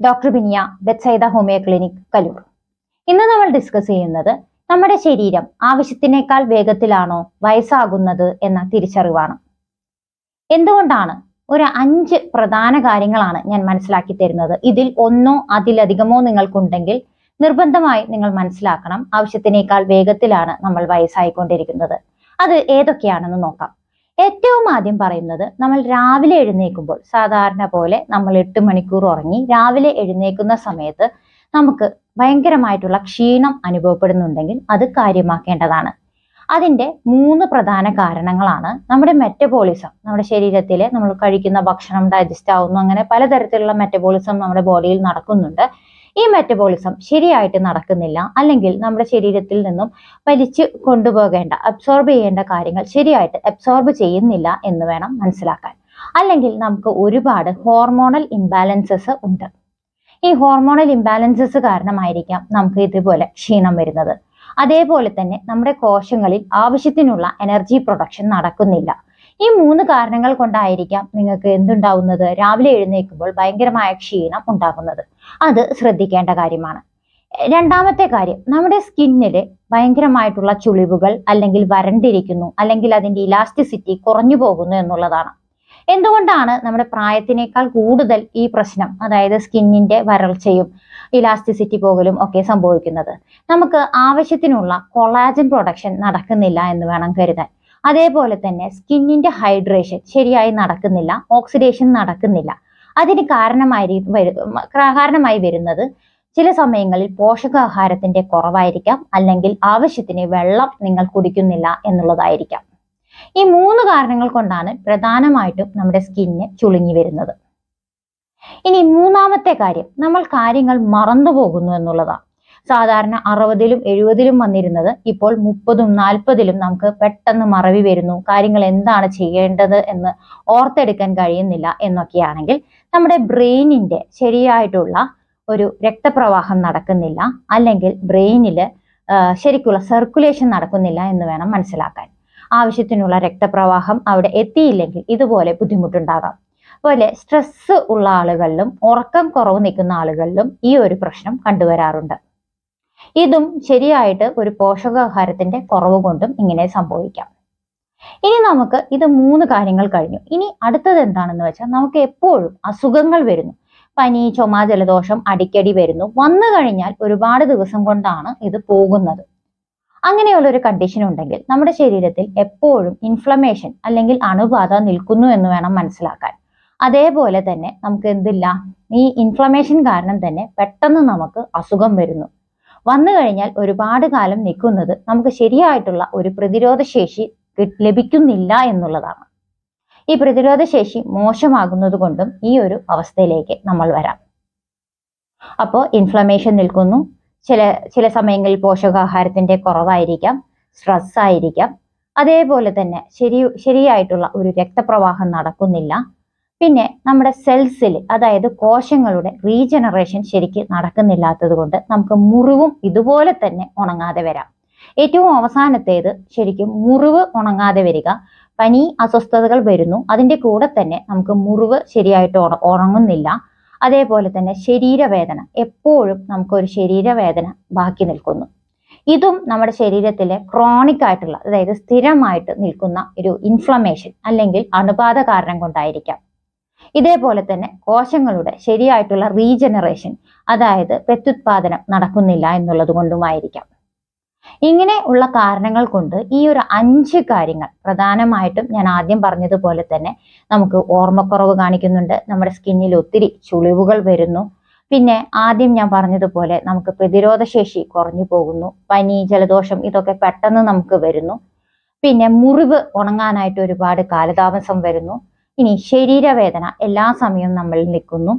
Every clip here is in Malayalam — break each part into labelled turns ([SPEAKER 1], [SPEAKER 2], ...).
[SPEAKER 1] Doctor Biniya Bethsaida homeo clinic Kaloor. ഇന്ന് നമ്മൾ ഡിസ്കസ് ചെയ്യുന്നത് നമ്മുടെ ശരീരം ആവശ്യത്തിനേക്കാൾ വേഗത്തിലാണോ വയസ്സാകുന്നത് എന്ന തിരിച്ചറിവാണ്. എന്തുകൊണ്ടാണ്? ഒരു 5 പ്രധാന കാര്യങ്ങളാണ് ഞാൻ മനസ്സിലാക്കി തരുന്നത്. ഇതിൽ ഒന്നോ അതിലധികമോ നിങ്ങൾക്കുണ്ടെങ്കിൽ നിർബന്ധമായി നിങ്ങൾ മനസ്സിലാക്കണം, ആവശ്യത്തിനേക്കാൾ വേഗത്തിലാണ് നമ്മൾ വയസ്സായിക്കൊണ്ടിരിക്കുന്നത്. അത് ഏതൊക്കെയാണെന്ന് നോക്കാം. ഏറ്റവും ആദ്യം പറയുന്നത്, നമ്മൾ രാവിലെ എഴുന്നേൽക്കുമ്പോൾ സാധാരണ പോലെ നമ്മൾ 8 മണിക്കൂർ ഉറങ്ങി രാവിലെ എഴുന്നേൽക്കുന്ന സമയത്ത് നമുക്ക് ഭയങ്കരമായിട്ടുള്ള ക്ഷീണം അനുഭവപ്പെടുന്നുണ്ടെങ്കിൽ അത് കാര്യമാക്കേണ്ടതാണ്. അതിൻ്റെ 3 പ്രധാന കാരണങ്ങളാണ് നമ്മുടെ മെറ്റബോളിസം. നമ്മുടെ ശരീരത്തിലെ നമ്മൾ കഴിക്കുന്ന ഭക്ഷണം ഡൈജസ്റ്റ് ആവുന്നു, അങ്ങനെ പലതരത്തിലുള്ള മെറ്റബോളിസം നമ്മുടെ ബോഡിയിൽ നടക്കുന്നുണ്ട്. ഈ മെറ്റബോളിസം ശരിയായിട്ട് നടക്കുന്നില്ല, അല്ലെങ്കിൽ നമ്മുടെ ശരീരത്തിൽ നിന്നും വലിച്ചു കൊണ്ടുപോകേണ്ട അബ്സോർബ് ചെയ്യേണ്ട കാര്യങ്ങൾ ശരിയായിട്ട് അബ്സോർബ് ചെയ്യുന്നില്ല എന്ന് വേണം മനസ്സിലാക്കാൻ. അല്ലെങ്കിൽ നമുക്ക് ഒരുപാട് ഹോർമോണൽ ഇംബാലൻസസ് ഉണ്ട്. ഈ ഹോർമോണൽ ഇംബാലൻസസ് കാരണമായിരിക്കാം നമുക്ക് ഇതുപോലെ ക്ഷീണം വരുന്നത്. അതേപോലെ തന്നെ നമ്മുടെ കോശങ്ങളിൽ ആവശ്യത്തിനുള്ള എനർജി പ്രൊഡക്ഷൻ നടക്കുന്നില്ല. ഈ 3 കാരണങ്ങൾ കൊണ്ടായിരിക്കാം നിങ്ങൾക്ക് എന്തുണ്ടാവുന്നത്, രാവിലെ എഴുന്നേൽക്കുമ്പോൾ ഭയങ്കരമായ ക്ഷീണം ഉണ്ടാകുന്നത്. അത് ശ്രദ്ധിക്കേണ്ട കാര്യമാണ്. രണ്ടാമത്തെ കാര്യം, നമ്മുടെ സ്കിന്നില് ഭയങ്കരമായിട്ടുള്ള ചുളിവുകൾ അല്ലെങ്കിൽ വരണ്ടിരിക്കുന്നു, അല്ലെങ്കിൽ അതിന്റെ ഇലാസ്റ്റിസിറ്റി കുറഞ്ഞു പോകുന്നു എന്നുള്ളതാണ്. എന്തുകൊണ്ടാണ് നമ്മുടെ പ്രായത്തിനേക്കാൾ കൂടുതൽ ഈ പ്രശ്നം, അതായത് സ്കിന്നിന്റെ വരൾച്ചയും ഇലാസ്റ്റിസിറ്റി പോകലും ഒക്കെ സംഭവിക്കുന്നത്? നമുക്ക് ആവശ്യത്തിനുള്ള കൊളാജൻ പ്രൊഡക്ഷൻ നടക്കുന്നില്ല എന്ന് വേണം കരുതാൻ. അതേപോലെ തന്നെ സ്കിന്നിന്റെ ഹൈഡ്രേഷൻ ശരിയായി നടക്കുന്നില്ല, ഓക്സിഡേഷൻ നടക്കുന്നില്ല. അതിന് കാരണമായി വരുന്നത് ചില സമയങ്ങളിൽ പോഷകാഹാരത്തിന്റെ കുറവായിരിക്കാം, അല്ലെങ്കിൽ ആവശ്യത്തിന് വെള്ളം നിങ്ങൾ കുടിക്കുന്നില്ല എന്നുള്ളതായിരിക്കാം. ഈ 3 കാരണങ്ങൾ കൊണ്ടാണ് പ്രധാനമായിട്ടും നമ്മുടെ സ്കിന്ന് ചുളുങ്ങി വരുന്നത്. ഇനി മൂന്നാമത്തെ കാര്യം, നമ്മൾ കാര്യങ്ങൾ മറന്നു പോകുന്നു എന്നുള്ളതാണ്. സാധാരണ 60-ലും 70-ലും വന്നിരുന്നത് ഇപ്പോൾ 30-ഉം 40-ലും നമുക്ക് പെട്ടെന്ന് മറവി വരുന്നു, കാര്യങ്ങൾ എന്താണ് ചെയ്യേണ്ടത് എന്ന് ഓർത്തെടുക്കാൻ കഴിയുന്നില്ല എന്നൊക്കെയാണെങ്കിൽ നമ്മുടെ ബ്രെയിനിന്റെ ശരിയായിട്ടുള്ള ഒരു രക്തപ്രവാഹം നടക്കുന്നില്ല, അല്ലെങ്കിൽ ബ്രെയിനിൽ ശരിക്കുള്ള സർക്കുലേഷൻ നടക്കുന്നില്ല എന്ന് വേണം മനസ്സിലാക്കാൻ. ആവശ്യത്തിനുള്ള രക്തപ്രവാഹം അവിടെ എത്തിയില്ലെങ്കിൽ ഇതുപോലെ ബുദ്ധിമുട്ടുണ്ടാകാം. അതുപോലെ സ്ട്രെസ് ഉള്ള ആളുകളിലും ഉറക്കം കുറവ് നിൽക്കുന്ന ആളുകളിലും ഈ ഒരു പ്രശ്നം കണ്ടുവരാറുണ്ട്. ഇതും ശരിയായിട്ട് ഒരു പോഷകാഹാരത്തിന്റെ കുറവ് കൊണ്ടും ഇങ്ങനെ സംഭവിക്കാം. ഇനി നമുക്ക് ഇത് 3 കാര്യങ്ങൾ കഴിഞ്ഞു. ഇനി അടുത്തത് എന്താണെന്ന് വെച്ചാൽ, നമുക്ക് എപ്പോഴും അസുഖങ്ങൾ വരുന്നു. പനി, ചുമ, ജലദോഷം അടിക്കടി വരുന്നു. വന്നു കഴിഞ്ഞാൽ ഒരുപാട് ദിവസം കൊണ്ടാണ് ഇത് പോകുന്നത്. അങ്ങനെയുള്ള ഒരു കണ്ടീഷൻ ഉണ്ടെങ്കിൽ നമ്മുടെ ശരീരത്തിൽ എപ്പോഴും ഇൻഫ്ലമേഷൻ അല്ലെങ്കിൽ അണുബാധ നിൽക്കുന്നു എന്ന് വേണം മനസ്സിലാക്കാൻ. അതേപോലെ തന്നെ നമുക്ക് എന്തില്ല, ഈ ഇൻഫ്ലമേഷൻ കാരണം തന്നെ പെട്ടെന്ന് നമുക്ക് അസുഖം വരുന്നു. വന്നു കഴിഞ്ഞാൽ ഒരുപാട് കാലം നിൽക്കുന്നത് നമുക്ക് ശരിയായിട്ടുള്ള ഒരു പ്രതിരോധ ശേഷി ലഭിക്കുന്നില്ല എന്നുള്ളതാണ്. ഈ പ്രതിരോധ ശേഷി മോശമാകുന്നത് കൊണ്ടും ഈ ഒരു അവസ്ഥയിലേക്ക് നമ്മൾ വരാം. അപ്പോൾ ഇൻഫ്ലമേഷൻ നിൽക്കുന്നു, ചില സമയങ്ങളിൽ പോഷകാഹാരത്തിന്റെ കുറവായിരിക്കാം, സ്ട്രെസ് ആയിരിക്കാം, അതേപോലെ തന്നെ ശരിയായിട്ടുള്ള ഒരു രക്തപ്രവാഹം നടക്കുന്നില്ല. പിന്നെ നമ്മുടെ സെൽസിൽ, അതായത് കോശങ്ങളുടെ റീജനറേഷൻ ശരിക്ക് നടക്കുന്നില്ലാത്തത് കൊണ്ട് നമുക്ക് മുറിവും ഇതുപോലെ തന്നെ ഉണങ്ങാതെ വരാം. ഏറ്റവും അവസാനത്തേത് ശരിക്കും മുറിവ് ഉണങ്ങാതെ വരിക, പനി, അസ്വസ്ഥതകൾ വരുന്നു, അതിൻ്റെ കൂടെ തന്നെ നമുക്ക് മുറിവ് ശരിയായിട്ട് ഉണങ്ങുന്നില്ല. അതേപോലെ തന്നെ ശരീരവേദന, എപ്പോഴും നമുക്കൊരു ശരീരവേദന ബാക്കി നിൽക്കുന്നു. ഇതും നമ്മുടെ ശരീരത്തിലെ ക്രോണിക് ആയിട്ടുള്ള, അതായത് സ്ഥിരമായിട്ട് നിൽക്കുന്ന ഒരു ഇൻഫ്ലമേഷൻ അല്ലെങ്കിൽ അണുബാധ കാരണം കൊണ്ടായിരിക്കാം. ഇതേപോലെ തന്നെ കോശങ്ങളുടെ ശരിയായിട്ടുള്ള റീജനറേഷൻ, അതായത് പ്രത്യുത്പാദനം നടക്കുന്നില്ല എന്നുള്ളത് കൊണ്ടുമായിരിക്കാം. ഇങ്ങനെ ഉള്ള കാരണങ്ങൾ കൊണ്ട് ഈ ഒരു 5 കാര്യങ്ങൾ പ്രധാനമായിട്ടും ഞാൻ ആദ്യം പറഞ്ഞതുപോലെ തന്നെ നമുക്ക് ഓർമ്മക്കുറവ് കാണിക്കുന്നുണ്ട്, നമ്മുടെ സ്കിന്നിൽ ഒത്തിരി ചുളിവുകൾ വരുന്നു, പിന്നെ ആദ്യം ഞാൻ പറഞ്ഞതുപോലെ നമുക്ക് പ്രതിരോധ ശേഷി കുറഞ്ഞു പോകുന്നു, പനി, ജലദോഷം ഇതൊക്കെ പെട്ടെന്ന് നമുക്ക് വരുന്നു, പിന്നെ മുറിവ് ഉണങ്ങാനായിട്ട് ഒരുപാട് കാലതാമസം വരുന്നു, ഇനി ശരീരവേദന എല്ലാ സമയവും നമ്മളിൽ നിൽക്കുന്നു.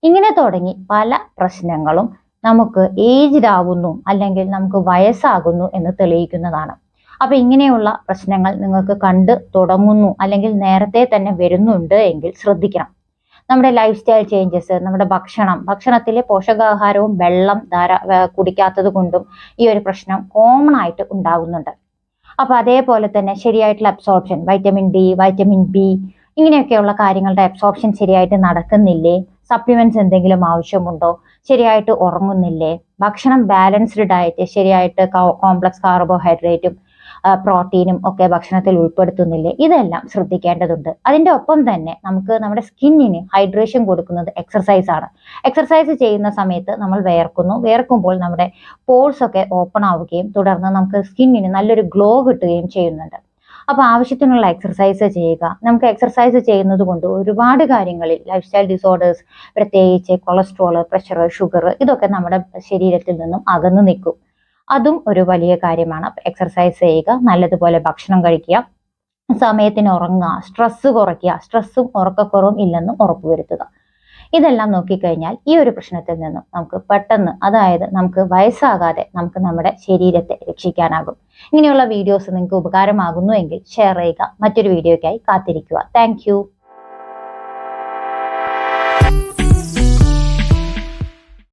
[SPEAKER 1] ഇങ്ങനെ തുടങ്ങി പല പ്രശ്നങ്ങളും നമുക്ക് ഏജ്ഡ് ആകുന്നു, അല്ലെങ്കിൽ നമുക്ക് വയസ്സാകുന്നു എന്ന് തെളിയിക്കുന്നതാണ്. അപ്പൊ ഇങ്ങനെയുള്ള പ്രശ്നങ്ങൾ നിങ്ങൾക്ക് കണ്ടു തുടങ്ങുന്നു, അല്ലെങ്കിൽ നേരത്തെ തന്നെ വരുന്നുണ്ട് എങ്കിൽ ശ്രദ്ധിക്കണം. നമ്മുടെ ലൈഫ് സ്റ്റൈൽ ചേഞ്ചസ്, നമ്മുടെ ഭക്ഷണത്തിലെ പോഷകാഹാരവും വെള്ളം കുടിക്കാത്തത് കൊണ്ടും ഈ ഒരു പ്രശ്നം കോമൺ ആയിട്ട് ഉണ്ടാകുന്നുണ്ട്. അപ്പൊ അതേപോലെ തന്നെ ശരിയായിട്ടുള്ള absorption, vitamin D, vitamin B, ഇങ്ങനെയൊക്കെയുള്ള കാര്യങ്ങളുടെ അബ്സോർപ്ഷൻ ശരിയായിട്ട് നടക്കുന്നില്ലേ, സപ്ലിമെന്റ്സ് എന്തെങ്കിലും ആവശ്യമുണ്ടോ, ശരിയായിട്ട് ഉറങ്ങുന്നില്ലേ, ഭക്ഷണം ബാലൻസ്ഡ് ഡയറ്റ്, ശരിയായിട്ട് കോംപ്ലക്സ് കാർബോഹൈഡ്രേറ്റും പ്രോട്ടീനും ഒക്കെ ഭക്ഷണത്തിൽ ഉൾപ്പെടുത്തുന്നില്ലേ, ഇതെല്ലാം ശ്രദ്ധിക്കേണ്ടതുണ്ട്. അതിൻ്റെ ഒപ്പം തന്നെ നമുക്ക് നമ്മുടെ സ്കിന്നിന് ഹൈഡ്രേഷൻ കൊടുക്കുന്നത് എക്സർസൈസ് ആണ്. എക്സർസൈസ് ചെയ്യുന്ന സമയത്ത് നമ്മൾ വിയർക്കുമ്പോൾ നമ്മുടെ പോൾസ് ഒക്കെ ഓപ്പൺ ആവുകയും തുടർന്ന് നമുക്ക് സ്കിന്നിന് നല്ലൊരു ഗ്ലോ കിട്ടുകയും ചെയ്യുന്നുണ്ട്. അപ്പോൾ ആവശ്യത്തിനുള്ള എക്സർസൈസ് ചെയ്യുക. നമുക്ക് എക്സർസൈസ് ചെയ്യുന്നത് കൊണ്ട് ഒരുപാട് കാര്യങ്ങളിൽ ലൈഫ് സ്റ്റൈൽ ഡിസോർഡേഴ്സ്, പ്രത്യേകിച്ച് കൊളസ്ട്രോൾ, പ്രഷർ, ഷുഗർ, ഇതൊക്കെ നമ്മുടെ ശരീരത്തിൽ നിന്നും അകന്നു നിൽക്കും. അതും ഒരു വലിയ കാര്യമാണ്. എക്സർസൈസ് ചെയ്യുക, നല്ലതുപോലെ ഭക്ഷണം കഴിക്കുക, സമയത്തിന് ഉറങ്ങുക, സ്ട്രെസ് കുറയ്ക്കുക, സ്ട്രെസ്സും ഉറക്കക്കുറവും ഇല്ലെന്ന് ഉറപ്പുവരുത്തുക. ഇതെല്ലാം നോക്കിക്കഴിഞ്ഞാൽ ഈ ഒരു പ്രശ്നത്തിൽ നിന്നും നമുക്ക് പെട്ടെന്ന്, അതായത് നമുക്ക് വയസ്സാകാതെ നമുക്ക് നമ്മുടെ ശരീരത്തെ രക്ഷിക്കാനാകും. ഇങ്ങനെയുള്ള വീഡിയോസ് നിങ്ങൾക്ക് ഉപകാരമാകുന്നു എങ്കിൽ ഷെയർ ചെയ്യുക. മറ്റൊരു വീഡിയോയ്ക്കായി കാത്തിരിക്കുക. താങ്ക്